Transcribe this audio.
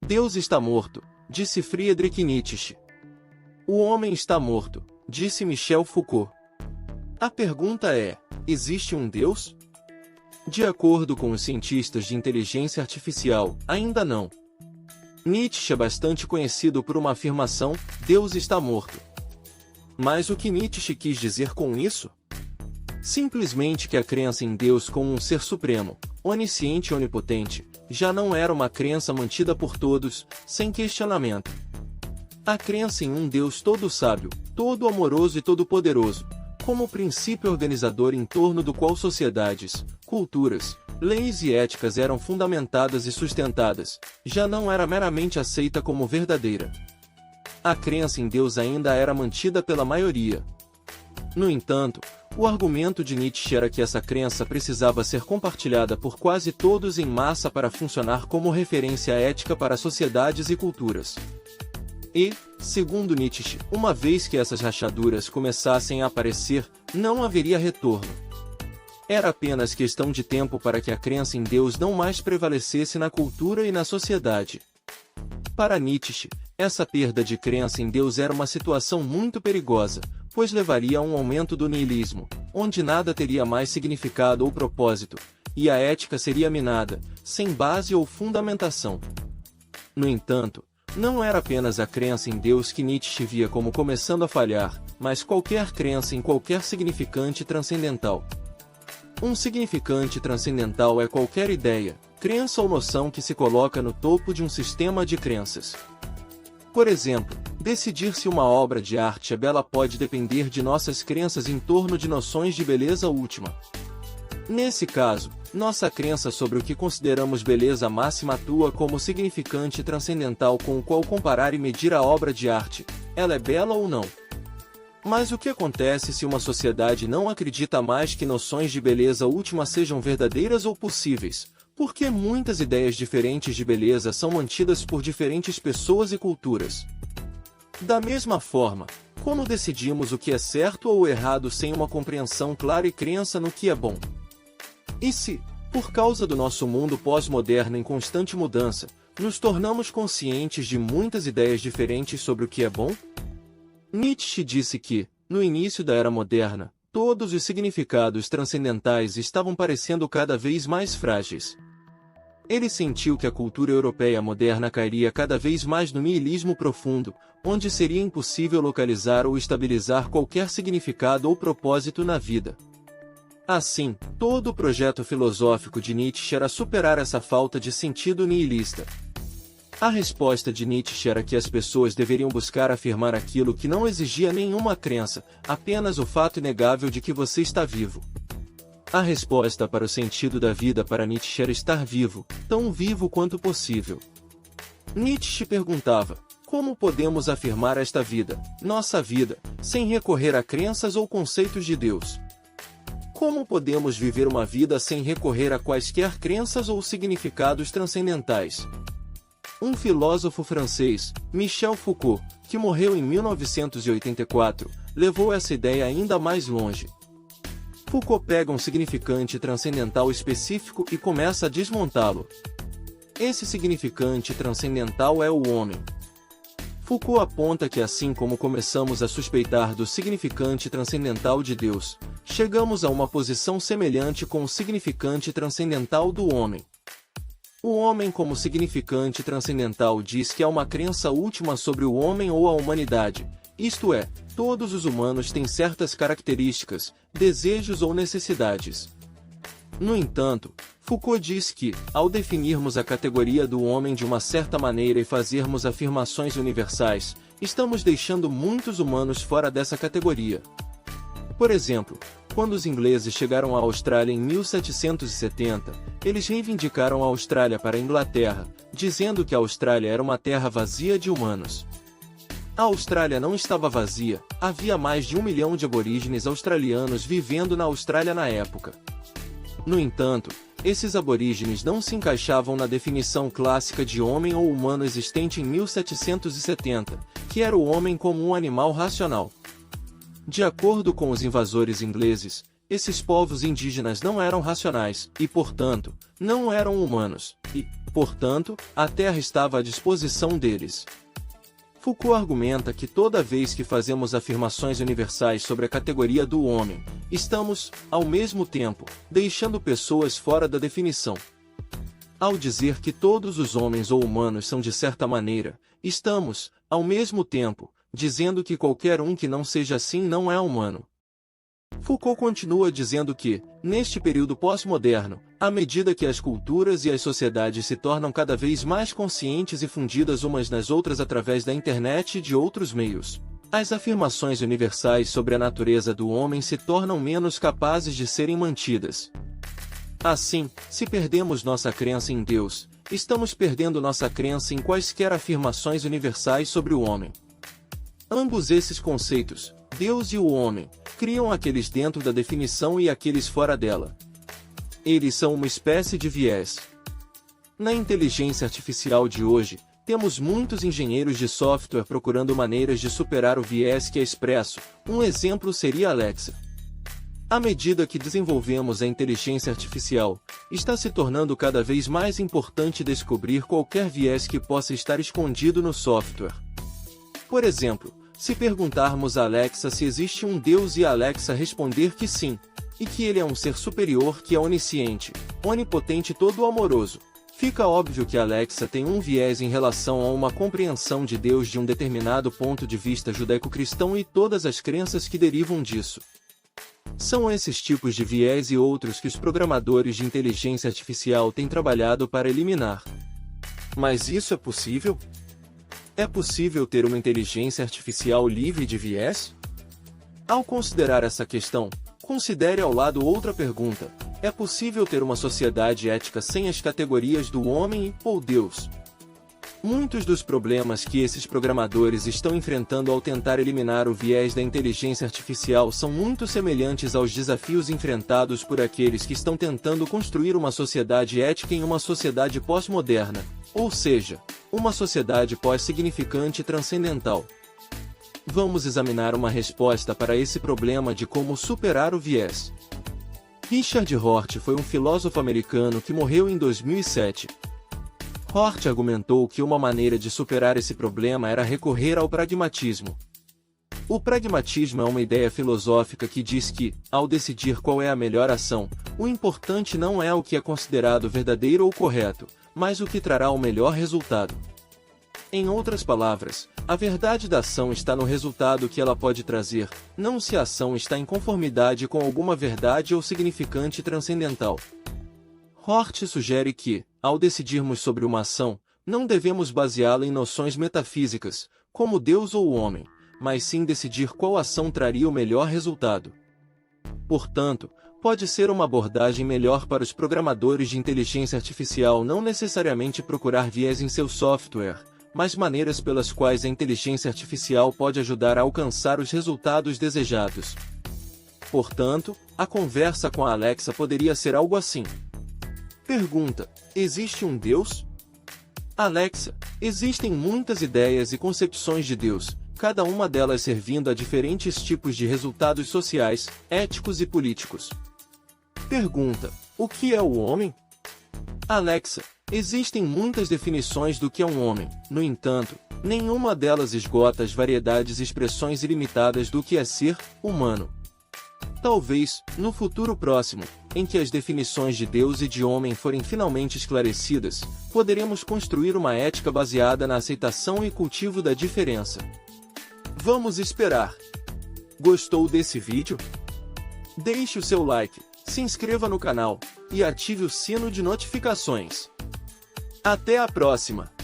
Deus está morto, disse Friedrich Nietzsche. O homem está morto, disse Michel Foucault. A pergunta é: existe um Deus? De acordo com os cientistas de inteligência artificial, ainda não. Nietzsche é bastante conhecido por uma afirmação: Deus está morto. Mas o que Nietzsche quis dizer com isso? Simplesmente que a crença em Deus como um ser supremo, onisciente e onipotente, já não era uma crença mantida por todos, sem questionamento. A crença em um Deus todo sábio, todo amoroso e todo-poderoso, como princípio organizador em torno do qual sociedades, culturas, leis e éticas eram fundamentadas e sustentadas, já não era meramente aceita como verdadeira. A crença em Deus ainda era mantida pela maioria. No entanto, o argumento de Nietzsche era que essa crença precisava ser compartilhada por quase todos em massa para funcionar como referência ética para sociedades e culturas. E, segundo Nietzsche, uma vez que essas rachaduras começassem a aparecer, não haveria retorno. Era apenas questão de tempo para que a crença em Deus não mais prevalecesse na cultura e na sociedade. Para Nietzsche, essa perda de crença em Deus era uma situação muito perigosa, pois levaria a um aumento do niilismo, onde nada teria mais significado ou propósito, e a ética seria minada, sem base ou fundamentação. No entanto, não era apenas a crença em Deus que Nietzsche via como começando a falhar, mas qualquer crença em qualquer significante transcendental. Um significante transcendental é qualquer ideia, crença ou noção que se coloca no topo de um sistema de crenças. Por exemplo, decidir se uma obra de arte é bela pode depender de nossas crenças em torno de noções de beleza última. Nesse caso, nossa crença sobre o que consideramos beleza máxima atua como significante transcendental com o qual comparar e medir a obra de arte, ela é bela ou não. Mas o que acontece se uma sociedade não acredita mais que noções de beleza última sejam verdadeiras ou possíveis? Porque muitas ideias diferentes de beleza são mantidas por diferentes pessoas e culturas. Da mesma forma, como decidimos o que é certo ou errado sem uma compreensão clara e crença no que é bom? E se, por causa do nosso mundo pós-moderno em constante mudança, nos tornamos conscientes de muitas ideias diferentes sobre o que é bom? Nietzsche disse que, no início da Era Moderna, todos os significados transcendentais estavam parecendo cada vez mais frágeis. Ele sentiu que a cultura europeia moderna cairia cada vez mais no niilismo profundo, onde seria impossível localizar ou estabilizar qualquer significado ou propósito na vida. Assim, todo o projeto filosófico de Nietzsche era superar essa falta de sentido nihilista. A resposta de Nietzsche era que as pessoas deveriam buscar afirmar aquilo que não exigia nenhuma crença, apenas o fato inegável de que você está vivo. A resposta para o sentido da vida para Nietzsche era estar vivo, tão vivo quanto possível. Nietzsche perguntava: como podemos afirmar esta vida, nossa vida, sem recorrer a crenças ou conceitos de Deus? Como podemos viver uma vida sem recorrer a quaisquer crenças ou significados transcendentais? Um filósofo francês, Michel Foucault, que morreu em 1984, levou essa ideia ainda mais longe. Foucault pega um significante transcendental específico e começa a desmontá-lo. Esse significante transcendental é o homem. Foucault aponta que assim como começamos a suspeitar do significante transcendental de Deus, chegamos a uma posição semelhante com o significante transcendental do homem. O homem como significante transcendental diz que há uma crença última sobre o homem ou a humanidade, isto é, todos os humanos têm certas características, desejos ou necessidades. No entanto, Foucault diz que, ao definirmos a categoria do homem de uma certa maneira e fazermos afirmações universais, estamos deixando muitos humanos fora dessa categoria. Por exemplo, quando os ingleses chegaram à Austrália em 1770, eles reivindicaram a Austrália para a Inglaterra, dizendo que a Austrália era uma terra vazia de humanos. A Austrália não estava vazia, havia mais de 1 milhão de aborígenes australianos vivendo na Austrália na época. No entanto, esses aborígenes não se encaixavam na definição clássica de homem ou humano existente em 1770, que era o homem como um animal racional. De acordo com os invasores ingleses, esses povos indígenas não eram racionais, e portanto, não eram humanos, e, portanto, a Terra estava à disposição deles. Foucault argumenta que toda vez que fazemos afirmações universais sobre a categoria do homem, estamos, ao mesmo tempo, deixando pessoas fora da definição. Ao dizer que todos os homens ou humanos são de certa maneira, estamos, ao mesmo tempo, dizendo que qualquer um que não seja assim não é humano. Foucault continua dizendo que, neste período pós-moderno, à medida que as culturas e as sociedades se tornam cada vez mais conscientes e fundidas umas nas outras através da internet e de outros meios, as afirmações universais sobre a natureza do homem se tornam menos capazes de serem mantidas. Assim, se perdemos nossa crença em Deus, estamos perdendo nossa crença em quaisquer afirmações universais sobre o homem. Ambos esses conceitos, Deus e o homem, criam aqueles dentro da definição e aqueles fora dela. Eles são uma espécie de viés. Na inteligência artificial de hoje, temos muitos engenheiros de software procurando maneiras de superar o viés que é expresso. Um exemplo seria Alexa. À medida que desenvolvemos a inteligência artificial, está se tornando cada vez mais importante descobrir qualquer viés que possa estar escondido no software. Por exemplo, se perguntarmos a Alexa se existe um Deus e a Alexa responder que sim, e que ele é um ser superior que é onisciente, onipotente e todo-amoroso, fica óbvio que a Alexa tem um viés em relação a uma compreensão de Deus de um determinado ponto de vista judaico-cristão e todas as crenças que derivam disso. São esses tipos de viés e outros que os programadores de inteligência artificial têm trabalhado para eliminar. Mas isso é possível? É possível ter uma inteligência artificial livre de viés? Ao considerar essa questão, considere ao lado outra pergunta: é possível ter uma sociedade ética sem as categorias do homem ou Deus? Muitos dos problemas que esses programadores estão enfrentando ao tentar eliminar o viés da inteligência artificial são muito semelhantes aos desafios enfrentados por aqueles que estão tentando construir uma sociedade ética em uma sociedade pós-moderna, ou seja, uma sociedade pós-significante e transcendental. Vamos examinar uma resposta para esse problema de como superar o viés. Richard Rorty foi um filósofo americano que morreu em 2007. Rorty argumentou que uma maneira de superar esse problema era recorrer ao pragmatismo. O pragmatismo é uma ideia filosófica que diz que, ao decidir qual é a melhor ação, o importante não é o que é considerado verdadeiro ou correto, mas o que trará o melhor resultado. Em outras palavras, a verdade da ação está no resultado que ela pode trazer, não se a ação está em conformidade com alguma verdade ou significante transcendental. Rorty sugere que, ao decidirmos sobre uma ação, não devemos baseá-la em noções metafísicas, como Deus ou o homem, mas sim decidir qual ação traria o melhor resultado. Portanto, pode ser uma abordagem melhor para os programadores de inteligência artificial não necessariamente procurar viés em seu software, mas maneiras pelas quais a inteligência artificial pode ajudar a alcançar os resultados desejados. Portanto, a conversa com a Alexa poderia ser algo assim. Pergunta: existe um Deus? Alexa, existem muitas ideias e concepções de Deus, cada uma delas servindo a diferentes tipos de resultados sociais, éticos e políticos. Pergunta: o que é o homem? Alexa, existem muitas definições do que é um homem, no entanto, nenhuma delas esgota as variedades e expressões ilimitadas do que é ser humano. Talvez, no futuro próximo, em que as definições de Deus e de homem forem finalmente esclarecidas, poderemos construir uma ética baseada na aceitação e cultivo da diferença. Vamos esperar! Gostou desse vídeo? Deixe o seu like, se inscreva no canal e ative o sino de notificações. Até a próxima!